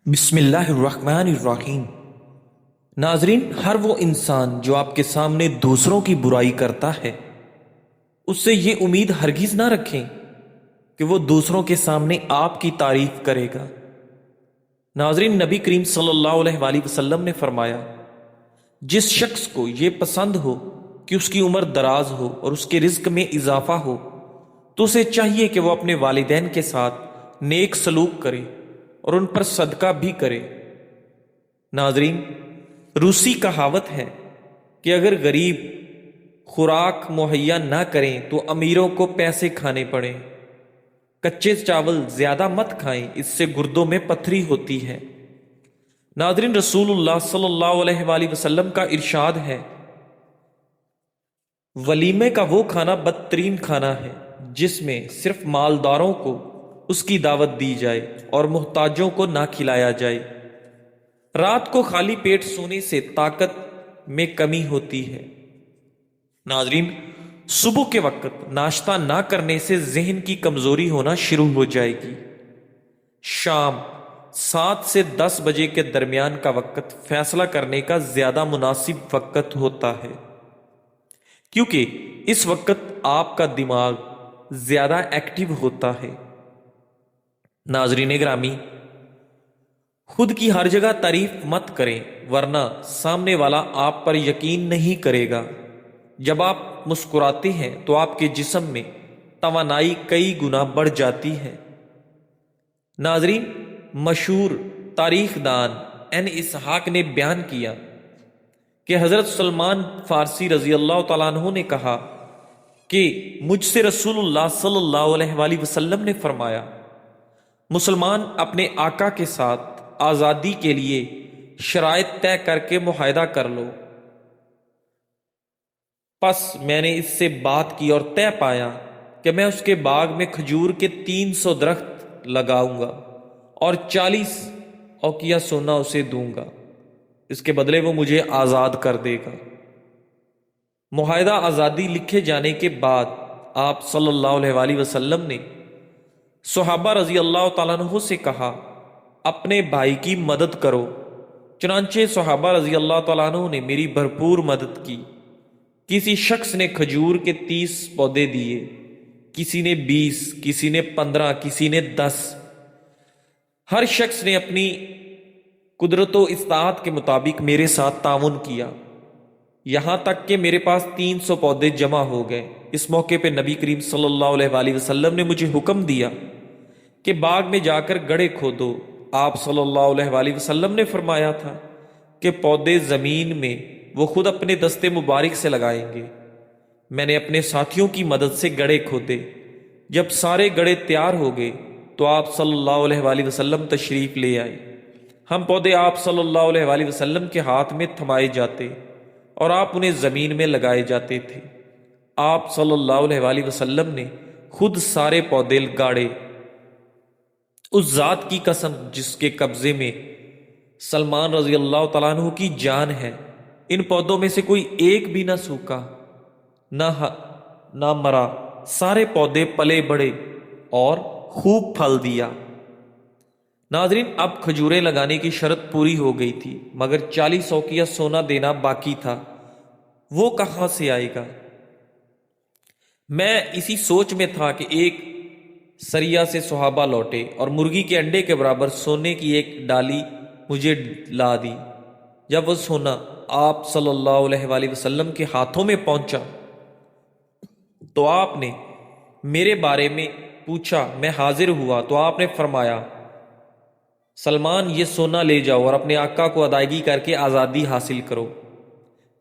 بسم اللہ الرحمن الرحیم۔ ناظرین، ہر وہ انسان جو آپ کے سامنے دوسروں کی برائی کرتا ہے اس سے یہ امید ہرگز نہ رکھیں کہ وہ دوسروں کے سامنے آپ کی تعریف کرے گا۔ ناظرین، نبی کریم صلی اللہ علیہ وآلہ وسلم نے فرمایا، جس شخص کو یہ پسند ہو کہ اس کی عمر دراز ہو اور اس کے رزق میں اضافہ ہو تو اسے چاہیے کہ وہ اپنے والدین کے ساتھ نیک سلوک کرے اور ان پر صدقہ بھی کرے۔ ناظرین، روسی کہاوت ہے کہ اگر غریب خوراک مہیا نہ کریں تو امیروں کو پیسے کھانے پڑیں۔ کچے چاول زیادہ مت کھائیں، اس سے گردوں میں پتھری ہوتی ہے۔ ناظرین، رسول اللہ صلی اللہ علیہ وآلہ وسلم کا ارشاد ہے، ولیمے کا وہ کھانا بدترین کھانا ہے جس میں صرف مالداروں کو اس کی دعوت دی جائے اور محتاجوں کو نہ کھلایا جائے۔ رات کو خالی پیٹ سونے سے طاقت میں کمی ہوتی ہے۔ ناظرین، صبح کے وقت ناشتہ نہ کرنے سے ذہن کی کمزوری ہونا شروع ہو جائے گی۔ شام 7 سے 10 بجے کے درمیان کا وقت فیصلہ کرنے کا زیادہ مناسب وقت ہوتا ہے، کیونکہ اس وقت آپ کا دماغ زیادہ ایکٹیو ہوتا ہے۔ ناظرین گرامی، خود کی ہر جگہ تعریف مت کریں ورنہ سامنے والا آپ پر یقین نہیں کرے گا۔ جب آپ مسکراتے ہیں تو آپ کے جسم میں توانائی کئی گنا بڑھ جاتی ہے۔ ناظرین، مشہور تاریخ دان اسحاق نے بیان کیا کہ حضرت سلمان فارسی رضی اللہ تعالیٰ عنہ نے کہا کہ مجھ سے رسول اللہ صلی اللہ علیہ وآلہ وسلم نے فرمایا، مسلمان اپنے آقا کے ساتھ آزادی کے لیے شرائط طے کر کے معاہدہ کر لو۔ پس میں نے اس سے بات کی اور طے پایا کہ میں اس کے باغ میں کھجور کے 300 درخت لگاؤں گا اور 40 اوقیہ سونا اسے دوں گا، اس کے بدلے وہ مجھے آزاد کر دے گا۔ معاہدہ آزادی لکھے جانے کے بعد آپ صلی اللہ علیہ وآلہ وسلم نے صحابہ رضی اللہ تعالیٰ عنہ سے کہا، اپنے بھائی کی مدد کرو۔ چنانچہ صحابہ رضی اللہ تعالیٰ عنہ نے میری بھرپور مدد کی۔ کسی شخص نے کھجور کے 30 پودے دیے، کسی نے 20، کسی نے 15، کسی نے 10۔ ہر شخص نے اپنی قدرت و استطاعت کے مطابق میرے ساتھ تعاون کیا، یہاں تک کہ میرے پاس 300 پودے جمع ہو گئے۔ اس موقع پہ نبی کریم صلی اللہ علیہ وآلہ وسلم نے مجھے حکم دیا کہ باغ میں جا کر گڑھے کھودو۔ آپ صلی اللہ علیہ وآلہ وسلم نے فرمایا تھا کہ پودے زمین میں وہ خود اپنے دستے مبارک سے لگائیں گے۔ میں نے اپنے ساتھیوں کی مدد سے گڑھے کھودے۔ جب سارے گڑھے تیار ہو گئے تو آپ صلی اللہ علیہ وآلہ وسلم تشریف لے آئے۔ ہم پودے آپ صلی اللہ علیہ وآلہ وسلم کے ہاتھ میں تھمائے جاتے اور آپ انہیں زمین میں لگائے جاتے تھے۔ آپ صلی اللہ علیہ وآلہ وسلم نے خود سارے پودے گاڑے۔ اس ذات کی قسم جس کے قبضے میں سلمان رضی اللہ تعالیٰ عنہ کی جان ہے، ان پودوں میں سے کوئی ایک بھی نہ سوکھا نہ مرا، سارے پودے پلے بڑھے اور خوب پھل دیا۔ ناظرین، اب کھجوریں لگانے کی شرط پوری ہو گئی تھی، مگر 40 اوقیہ سونا دینا باقی تھا۔ وہ کہاں سے آئے گا؟ میں اسی سوچ میں تھا کہ ایک سریا سے صحابہ لوٹے اور مرغی کے انڈے کے برابر سونے کی ایک ڈالی مجھے لا دی۔ جب وہ سونا آپ صلی اللہ علیہ وآلہ وسلم کے ہاتھوں میں پہنچا تو آپ نے میرے بارے میں پوچھا، میں حاضر ہوا تو آپ نے فرمایا، سلمان، یہ سونا لے جاؤ اور اپنے آقا کو ادائیگی کر کے آزادی حاصل کرو۔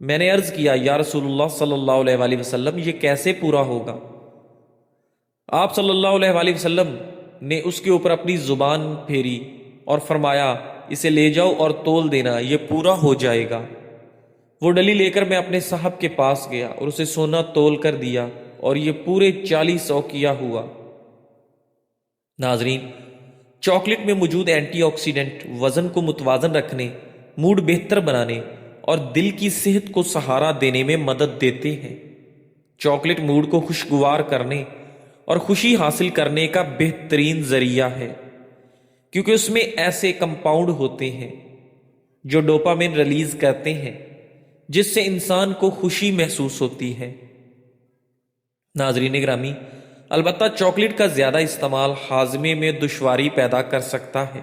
میں نے عرض کیا، یا رسول اللہ صلی اللہ علیہ وآلہ وسلم، یہ کیسے پورا ہوگا؟ آپ صلی اللہ علیہ وآلہ وسلم نے اس کے اوپر اپنی زبان پھیری اور فرمایا، اسے لے جاؤ اور تول دینا، یہ پورا ہو جائے گا۔ وہ ڈلی لے کر میں اپنے صاحب کے پاس گیا اور اسے سونا تول کر دیا اور یہ پورے 40 اوقیہ ہوا۔ ناظرین، چاکلیٹ میں موجود اینٹی آکسیڈنٹ وزن کو متوازن رکھنے، موڈ بہتر بنانے اور دل کی صحت کو سہارا دینے میں مدد دیتے ہیں۔ چاکلیٹ موڈ کو خوشگوار کرنے اور خوشی حاصل کرنے کا بہترین ذریعہ ہے۔ کیونکہ اس میں ایسے کمپاؤنڈ ہوتے ہیں جو ڈوپامین ریلیز کرتے ہیں جس سے انسان کو خوشی محسوس ہوتی ہے۔ ناظرین گرامی، البتہ چاکلیٹ کا زیادہ استعمال ہاضمے میں دشواری پیدا کر سکتا ہے۔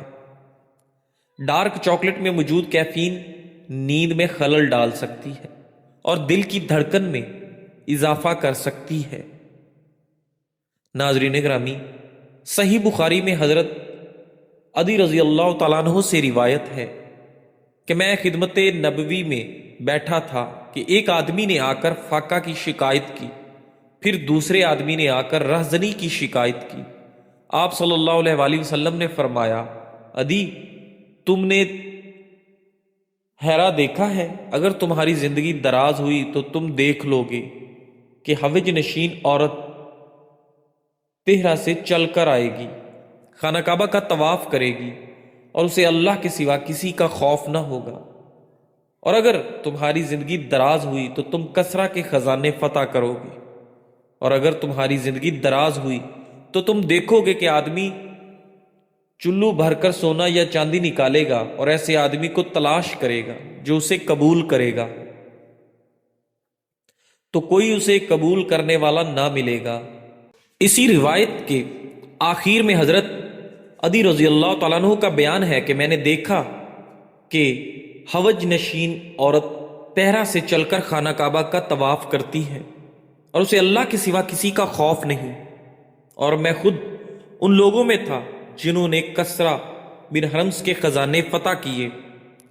ڈارک چاکلیٹ میں موجود کیفین نیند میں خلل ڈال سکتی ہے اور دل کی دھڑکن میں اضافہ کر سکتی ہے۔ ناظرین گرامی، صحیح بخاری میں حضرت عدی رضی اللہ تعالیٰ عنہ سے روایت ہے کہ میں خدمت نبوی میں بیٹھا تھا کہ ایک آدمی نے آ کر فاقہ کی شکایت کی، پھر دوسرے آدمی نے آ کر رہزنی کی شکایت کی۔ آپ صلی اللہ علیہ وآلہ وسلم نے فرمایا، عدی، تم نے ہیرا دیکھا ہے؟ اگر تمہاری زندگی دراز ہوئی تو تم دیکھ لو گے کہ حوج نشین عورت تہرا سے چل کر آئے گی، خانہ کعبہ کا طواف کرے گی اور اسے اللہ کے سوا کسی کا خوف نہ ہوگا۔ اور اگر تمہاری زندگی دراز ہوئی تو تم کسرا کے خزانے فتح کرو گے، اور اگر تمہاری زندگی دراز ہوئی تو تم دیکھو گے کہ آدمی چلو بھر کر سونا یا چاندی نکالے گا اور ایسے آدمی کو تلاش کرے گا جو اسے قبول کرے گا، تو کوئی اسے قبول کرنے والا نہ ملے گا۔ اسی روایت کے آخر میں حضرت عدی رضی اللہ تعالیٰ عنہ کا بیان ہے کہ میں نے دیکھا کہ حوج نشین عورت تہرا سے چل کر خانہ کعبہ کا طواف کرتی ہے اور اسے اللہ کے سوا کسی کا خوف نہیں، اور میں خود ان لوگوں میں تھا جنہوں نے کسرا بن ہرمز کے خزانے فتح کیے۔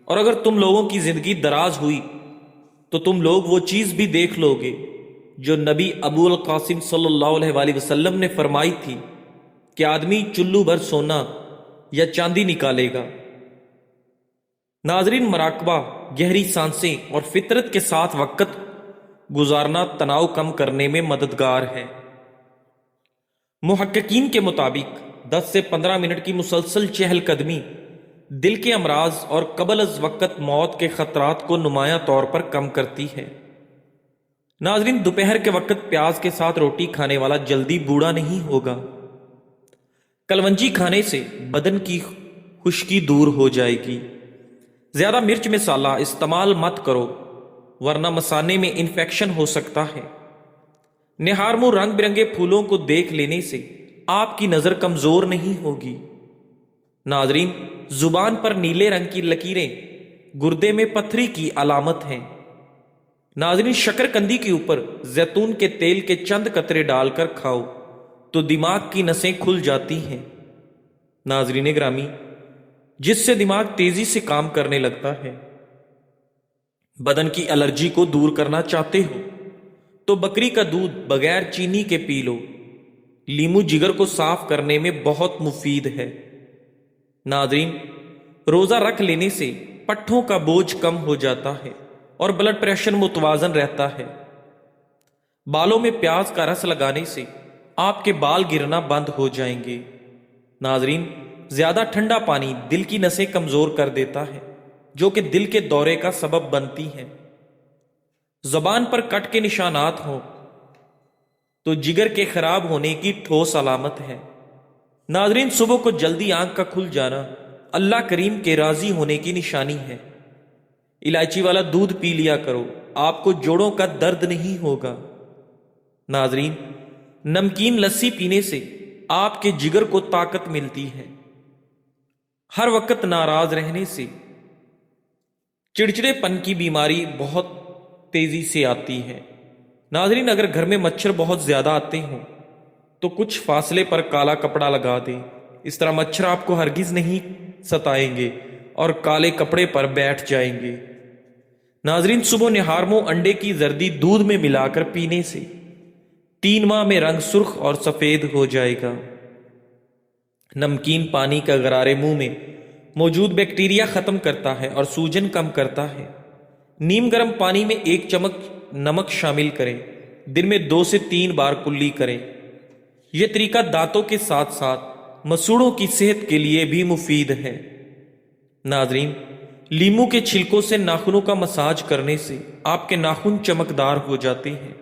اور اگر تم لوگوں کی زندگی دراز ہوئی تو تم لوگ وہ چیز بھی دیکھ لو گے جو نبی ابو القاسم صلی اللہ علیہ وآلہ وسلم نے فرمائی تھی کہ آدمی چلو بھر سونا یا چاندی نکالے گا۔ ناظرین، مراقبہ، گہری سانسیں اور فطرت کے ساتھ وقت گزارنا تناؤ کم کرنے میں مددگار ہے۔ محققین کے مطابق 10 سے 15 منٹ کی مسلسل چہل قدمی دل کے امراض اور قبل از وقت موت کے خطرات کو نمایاں طور پر کم کرتی ہے۔ ناظرین، دوپہر کے وقت پیاز کے ساتھ روٹی کھانے والا جلدی بوڑھا نہیں ہوگا۔ کلونجی کھانے سے بدن کی خشکی دور ہو جائے گی۔ زیادہ مرچ مسالہ استعمال مت کرو ورنہ مثانے میں انفیکشن ہو سکتا ہے۔ نہار منہ رنگ برنگے پھولوں کو دیکھ لینے سے آپ کی نظر کمزور نہیں ہوگی۔ ناظرین، زبان پر نیلے رنگ کی لکیریں گردے میں پتھری کی علامت ہیں۔ ناظرین، شکر قندی کے اوپر زیتون کے تیل کے چند قطرے ڈال کر کھاؤ تو دماغ کی نسیں کھل جاتی ہیں۔ ناظرین گرامی، جس سے دماغ تیزی سے کام کرنے لگتا ہے۔ بدن کی الرجی کو دور کرنا چاہتے ہو تو بکری کا دودھ بغیر چینی کے پی لو۔ لیمو جگر کو صاف کرنے میں بہت مفید ہے۔ ناظرین، روزہ رکھ لینے سے پٹھوں کا بوجھ کم ہو جاتا ہے اور بلڈ پریشر متوازن رہتا ہے۔ بالوں میں پیاز کا رس لگانے سے آپ کے بال گرنا بند ہو جائیں گے۔ ناظرین، زیادہ ٹھنڈا پانی دل کی نسیں کمزور کر دیتا ہے جو کہ دل کے دورے کا سبب بنتی ہیں۔ زبان پر کٹ کے نشانات ہوں تو جگر کے خراب ہونے کی ٹھوس علامت ہے۔ ناظرین، صبح کو جلدی آنکھ کا کھل جانا اللہ کریم کے راضی ہونے کی نشانی ہے۔ الائچی والا دودھ پی لیا کرو، آپ کو جوڑوں کا درد نہیں ہوگا۔ ناظرین، نمکین لسی پینے سے آپ کے جگر کو طاقت ملتی ہے۔ ہر وقت ناراض رہنے سے چڑچڑے پن کی بیماری بہت تیزی سے آتی ہے۔ ناظرین، اگر گھر میں مچھر بہت زیادہ آتے ہوں تو کچھ فاصلے پر کالا کپڑا لگا دیں۔ اس طرح مچھر آپ کو ہرگز نہیں ستائیں گے اور کالے کپڑے پر بیٹھ جائیں گے۔ ناظرین، صبح نہار منہ انڈے کی زردی دودھ میں ملا کر پینے سے 3 ماہ میں رنگ سرخ اور سفید ہو جائے گا۔ نمکین پانی کا غرارے منہ میں موجود بیکٹیریا ختم کرتا ہے اور سوجن کم کرتا ہے۔ نیم گرم پانی میں 1 چمچ نمک شامل کریں، دن میں 2 سے 3 بار کلی کریں۔ یہ طریقہ دانتوں کے ساتھ ساتھ مسوڑوں کی صحت کے لیے بھی مفید ہے۔ ناظرین، لیمو کے چھلکوں سے ناخنوں کا مساج کرنے سے آپ کے ناخن چمکدار ہو جاتے ہیں۔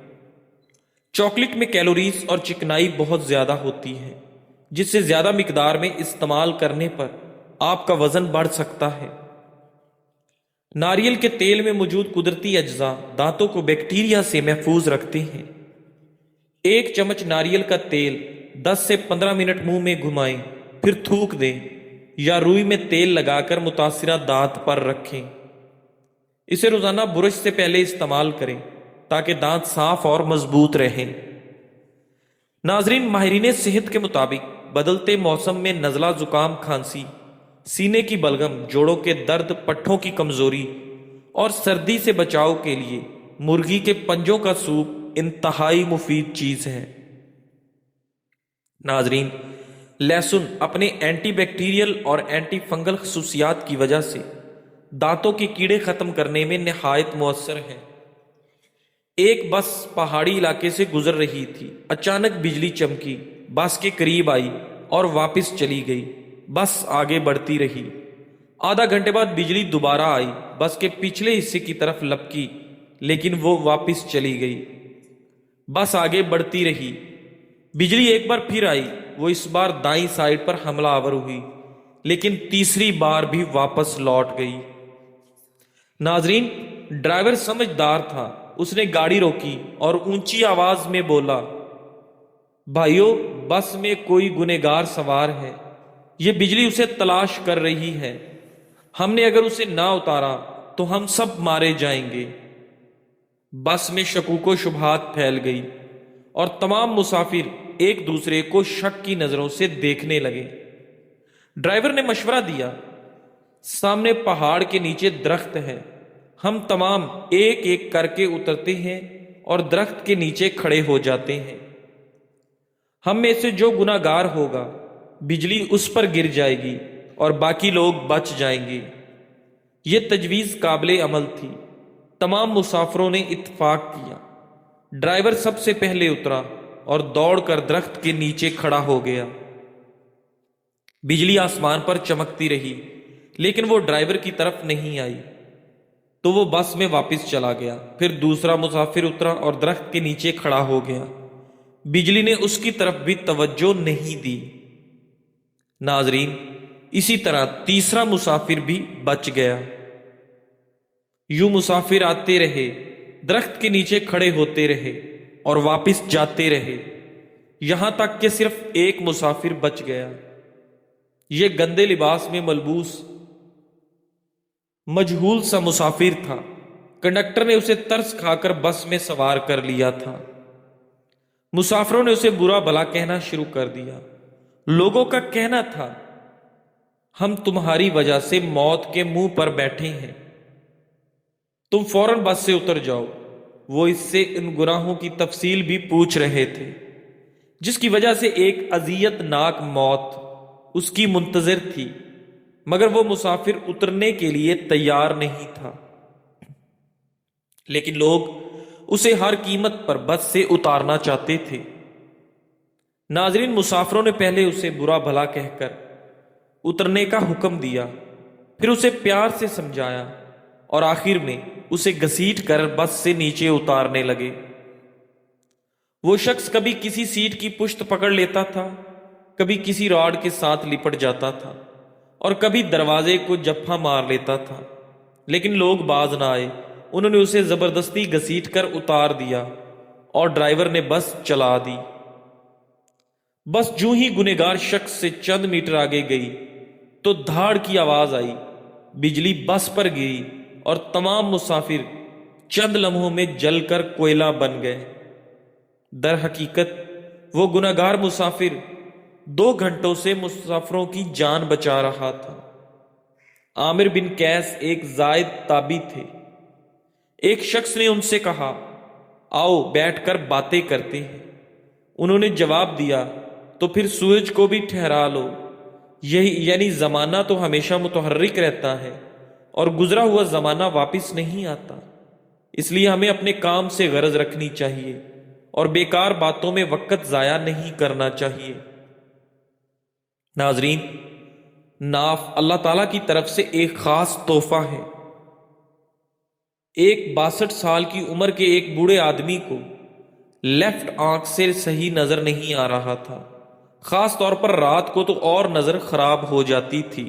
چاکلیٹ میں کیلوریز اور چکنائی بہت زیادہ ہوتی ہے، جس سے زیادہ مقدار میں استعمال کرنے پر آپ کا وزن بڑھ سکتا ہے۔ ناریل کے تیل میں موجود قدرتی اجزاء دانتوں کو بیکٹیریا سے محفوظ رکھتے ہیں۔ ایک چمچ ناریل کا تیل 10 سے 15 منٹ منہ میں گھمائیں، پھر تھوک دیں یا روئی میں تیل لگا کر متاثرہ دانت پر رکھیں۔ اسے روزانہ برش سے پہلے استعمال کریں تاکہ دانت صاف اور مضبوط رہیں۔ ناظرین، ماہرین صحت کے مطابق بدلتے موسم میں نزلہ، زکام، کھانسی، سینے کی بلغم، جوڑوں کے درد، پٹھوں کی کمزوری اور سردی سے بچاؤ کے لیے مرغی کے پنجوں کا سوپ انتہائی مفید چیز ہے۔ ناظرین، لہسن اپنے اینٹی بیکٹیریل اور اینٹی فنگل خصوصیات کی وجہ سے دانتوں کے کیڑے ختم کرنے میں نہایت مؤثر ہے۔ ایک بس پہاڑی علاقے سے گزر رہی تھی، اچانک بجلی چمکی، بس کے قریب آئی اور واپس چلی گئی۔ بس آگے بڑھتی رہی۔ آدھا گھنٹے بعد بجلی دوبارہ آئی، بس کے پچھلے حصے کی طرف لپکی، لیکن وہ واپس چلی گئی۔ بس آگے بڑھتی رہی۔ بجلی ایک بار پھر آئی، وہ اس بار دائیں سائیڈ پر حملہ آور ہوئی، لیکن تیسری بار بھی واپس لوٹ گئی۔ ناظرین، ڈرائیور سمجھدار تھا، اس نے گاڑی روکی اور اونچی آواز میں بولا، بھائیو، بس میں کوئی گنہگار سوار ہے، یہ بجلی اسے تلاش کر رہی ہے، ہم نے اگر اسے نہ اتارا تو ہم سب مارے جائیں گے۔ بس میں شکوک و شبہات پھیل گئی اور تمام مسافر ایک دوسرے کو شک کی نظروں سے دیکھنے لگے۔ ڈرائیور نے مشورہ دیا، سامنے پہاڑ کے نیچے درخت ہے، ہم تمام ایک ایک کر کے اترتے ہیں اور درخت کے نیچے کھڑے ہو جاتے ہیں۔ ہم میں سے جو گناہ گار ہوگا بجلی اس پر گر جائے گی اور باقی لوگ بچ جائیں گے۔ یہ تجویز قابل عمل تھی۔ تمام مسافروں نے اتفاق کیا۔ ڈرائیور سب سے پہلے اترا اور دوڑ کر درخت کے نیچے کھڑا ہو گیا۔ بجلی آسمان پر چمکتی رہی، لیکن وہ ڈرائیور کی طرف نہیں آئی، تو وہ بس میں واپس چلا گیا۔ پھر دوسرا مسافر اترا اور درخت کے نیچے کھڑا ہو گیا۔ بجلی نے اس کی طرف بھی توجہ نہیں دی۔ ناظرین، اسی طرح تیسرا مسافر بھی بچ گیا۔ یوں مسافر آتے رہے، درخت کے نیچے کھڑے ہوتے رہے اور واپس جاتے رہے، یہاں تک کہ صرف ایک مسافر بچ گیا۔ یہ گندے لباس میں ملبوس مجہول سا مسافر تھا۔ کنڈکٹر نے اسے ترس کھا کر بس میں سوار کر لیا تھا۔ مسافروں نے اسے برا بھلا کہنا شروع کر دیا۔ لوگوں کا کہنا تھا، ہم تمہاری وجہ سے موت کے منہ پر بیٹھے ہیں، تم فوراً بس سے اتر جاؤ۔ وہ اس سے ان گناہوں کی تفصیل بھی پوچھ رہے تھے، جس کی وجہ سے ایک اذیت ناک موت اس کی منتظر تھی، مگر وہ مسافر اترنے کے لیے تیار نہیں تھا۔ لیکن لوگ اسے ہر قیمت پر بس سے اتارنا چاہتے تھے۔ ناظرین، مسافروں نے پہلے اسے برا بھلا کہہ کر اترنے کا حکم دیا، پھر اسے پیار سے سمجھایا اور آخر میں اسے گھسیٹ کر بس سے نیچے اتارنے لگے۔ وہ شخص کبھی کسی سیٹ کی پشت پکڑ لیتا تھا، کبھی کسی راڈ کے ساتھ لپٹ جاتا تھا اور کبھی دروازے کو جپھا مار لیتا تھا، لیکن لوگ باز نہ آئے۔ انہوں نے اسے زبردستی گھسیٹ کر اتار دیا اور ڈرائیور نے بس چلا دی۔ بس جوں ہی گنہگار شخص سے چند میٹر آگے گئی تو دھاڑ کی آواز آئی، بجلی بس پر گری اور تمام مسافر چند لمحوں میں جل کر کوئلہ بن گئے۔ در حقیقت وہ گنہگار مسافر 2 گھنٹوں سے مسافروں کی جان بچا رہا تھا۔ عامر بن قیس ایک زائد تابعی تھے۔ ایک شخص نے ان سے کہا، آؤ بیٹھ کر باتیں کرتے ہیں۔ انہوں نے جواب دیا، تو پھر سورج کو بھی ٹھہرا لو، یعنی زمانہ تو ہمیشہ متحرک رہتا ہے اور گزرا ہوا زمانہ واپس نہیں آتا، اس لیے ہمیں اپنے کام سے غرض رکھنی چاہیے اور بیکار باتوں میں وقت ضائع نہیں کرنا چاہیے۔ ناظرین، ناف اللہ تعالیٰ کی طرف سے ایک خاص تحفہ ہے۔ ایک 62 سال کی عمر کے ایک بوڑھے آدمی کو لیفٹ آنکھ سے صحیح نظر نہیں آ رہا تھا، خاص طور پر رات کو تو اور نظر خراب ہو جاتی تھی۔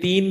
3